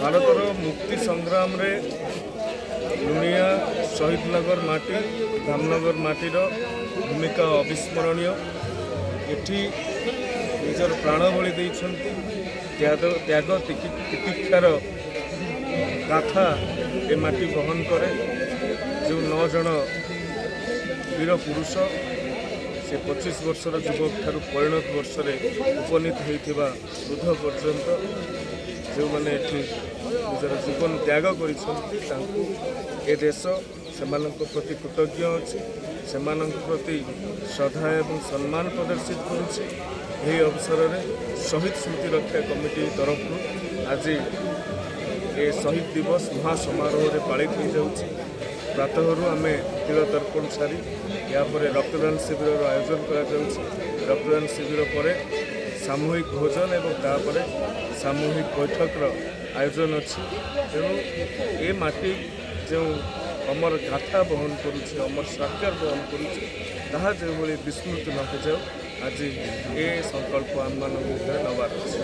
ଭାରତର ମୁକ୍ତି ସଂଗ୍ରାମରେ ଲୁଣିଆ ଶହୀଦନଗର ମାଟି ଧାମନଗର ମାଟିର ଭୂମିକା ଅବିସ୍ମରଣୀୟ। ଏଠି ନିଜର ପ୍ରାଣ ବଳି ଦେଇଛନ୍ତି। ତ୍ୟାଗ ତିତିକ୍ଷାର ଗାଥା ଏ ମାଟି ବହନ କରେ। ଯେଉଁ 9 ଜଣ ବୀର ପୁରୁଷ ସେ 25 ବର୍ଷର ଯୁବକ ଠାରୁ ପରିଣତ ବର୍ଷରେ ଉପନୀତ ହୋଇଥିବା ବୃଦ୍ଧ ପର୍ଯ୍ୟନ୍ତ ଯେଉଁମାନେ ଏଠି ନିଜର ଜୀବନ ତ୍ୟାଗ କରିଛନ୍ତି ତାଙ୍କୁ ଏ ଦେଶ ସେମାନଙ୍କ ପ୍ରତି କୃତଜ୍ଞ ଅଛି, ସେମାନଙ୍କ ପ୍ରତି ଶ୍ରଦ୍ଧା ଏବଂ ସମ୍ମାନ ପ୍ରଦର୍ଶିତ କରୁଛି। ଏହି ଅବସରରେ ଶହୀଦ ସ୍ମୃତି ରକ୍ଷା କମିଟି ତରଫରୁ ଆଜି ଏ ଶହୀଦ ଦିବସ ମହାସମାରୋହରେ ପାଳିତ ହୋଇଯାଉଛି। ପ୍ରାତଃରୁ ଆମେ ତିଳ ତର୍ପଣ ସାରି ଏହାପରେ ରକ୍ତଦାନ ଶିବିରର ଆୟୋଜନ କରାଯାଉଛି। ରକ୍ତଦାନ ଶିବିର ପରେ ସାମୂହିକ ଭୋଜନ ଏବଂ ତାପରେ ସାମୂହିକ ବୈଠକର ଆୟୋଜନ ଅଛି। ତେଣୁ ଏ ମାଟି ଯେଉଁ ଅମର ଗାଥା ବହନ କରୁଛି, ଅମର ସାକାର ବହନ କରୁଛି, ତାହା ଯେଉଁଭଳି ବିସ୍ମୃତି ନ ହୋଇଯାଉ ଆଜି ଏ ସଂକଳ୍ପ ଆମମାନଙ୍କ ଭିତରେ ନେବାର ଅଛି।